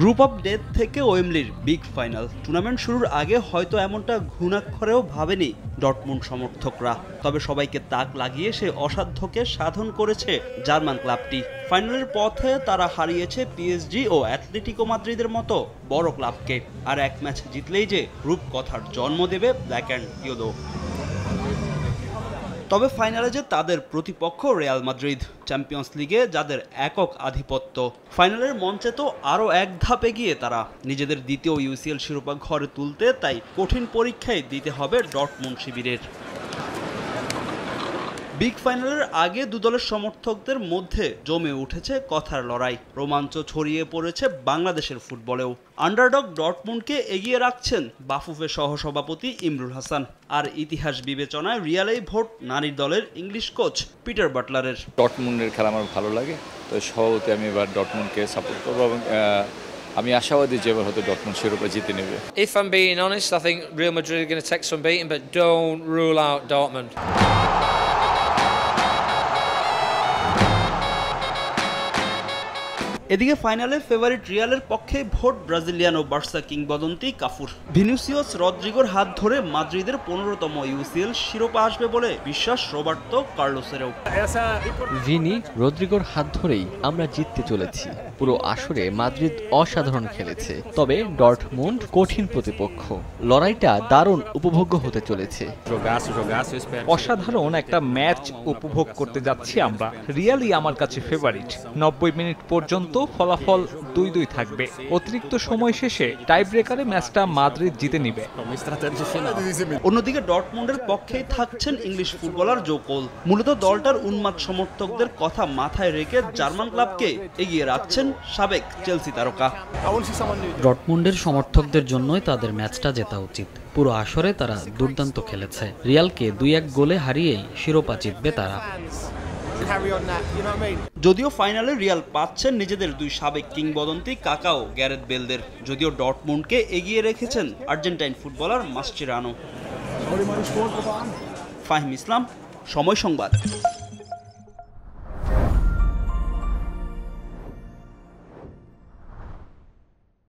Group of death থেকে ওয়েমলির big final tournament শুরুর আগে হয়তো এমনটা ঘুণাক্ষরেও ভাবেনি ডর্টমুন্ড সমর্থকরা। তবে সবাইকে তাক লাগিয়ে সে অসাধ্যকে সাধন করেছে জার্মান ক্লাবটি। ফাইনালের পথে তারা হারিয়েছে পিএসজি ও অ্যাটলেটিকো মাদ্রিদের মতো বড় ক্লাবকে। আর এক ম্যাচ জিতলেই যে রূপকথার জন্ম দেবে ব্ল্যাক অ্যান্ড ইয়েলো। তবে ফাইনালে যে তাদের প্রতিপক্ষ রিয়াল মাদ্রিদ, চ্যাম্পিয়ন্স লিগে যাদের একক আধিপত্য, ফাইনালের মঞ্চে তো আরও এক ধাপ এগিয়ে তারা। নিজেদের দ্বিতীয় ইউসিএল শিরোপা ঘরে তুলতে তাই কঠিন পরীক্ষায় দিতে হবে ডর্টমুন্ড শিবিরের। বিগ ফাইনালের আগে দু দলের সমর্থকদের মধ্যে জমে উঠেছে কথার লড়াই। রোমাঞ্চ ছড়িয়ে পড়েছে বাংলাদেশের ফুটবলেও। আন্ডারডগ ডর্টমুন্ডকে এগিয়ে রাখছেন বাফুফে সহসভাপতি ইমরুল হাসান। আর ইতিহাস বিবেচনায় রিয়ালেই ভোট নারী দলের ইংলিশ কোচ পিটার বাটলারের। ডর্টমুন্ডের খেলা আমার ভালো লাগে, তো সহজে আমি এবার ডর্টমুন্ডকে সাপোর্ট করবো এবং আমি আশাবাদী যে এবার হয়তো ডর্টমুন্ড শিরোপা জিতে নেবে। If I'm being honest, I think Real Madrid are going to take some beating, but don't rule out Dortmund. এদিকে ফাইনালে ফেভারিট রিয়ালের পক্ষে ভোট ব্রাজিলিয়ান ও বার্সা কিংবদন্তি কাফুর। ভিনিসিয়াস রদ্রিগোর হাত ধরে মাদ্রিদের 15তম ইউসিএল শিরোপা আসবে বলে বিশ্বাস রবার্তো কার্লোসেরও। ভিনি রদ্রিগোর হাত ধরেই আমরা জিততে চলেছি। পুরো আসরে মাদ্রিদ অসাধারণ খেলেছে, তবে ডর্টমুন্ড কঠিন প্রতিপক্ষ। লড়াইটা দারুণ উপভোগ্য হতে চলেছে। অসাধারণ একটা ম্যাচ উপভোগ করতে যাচ্ছি আমরা। রিয়ালই আমার কাছে ফেভারিট। 90 মিনিট পর্যন্ত ফলাফল 2-2 থাকবে। অতিরিক্ত সময় শেষে টাই ব্রেকারে ম্যাচটা মাদ্রিদ জিতে নিবে। অন্যদিকে ডর্টমুন্ডের পক্ষেই থাকছেন ইংলিশ ফুটবলার জো কোল। মূলত দলটার উন্মাদ সমর্থকদের কথা মাথায় রেখে জার্মান ক্লাবকে এগিয়ে রাখছেন সাবেক চেলসি তারকা। ডর্টমুন্ডের সমর্থকদের জন্যই তাদের ম্যাচটা জেতা উচিত। পুরো আসরে তারা দুর্দান্ত খেলেছে। রিয়ালকে 2-1 গোলে হারিয়েই শিরোপা জিতবে তারা। যদিও ফাইনালে রিয়াল পাচ্ছেন নিজেদের দুই সাবেক কিংবদন্তি কাকা ও গ্যারেথ বেলদের, যদিও ডর্টমুন্ডকে এগিয়ে রেখেছেন আর্জেন্টাইন ফুটবলার মাসচেরানো। ফাহিম ইসলাম, সময় সংবাদ।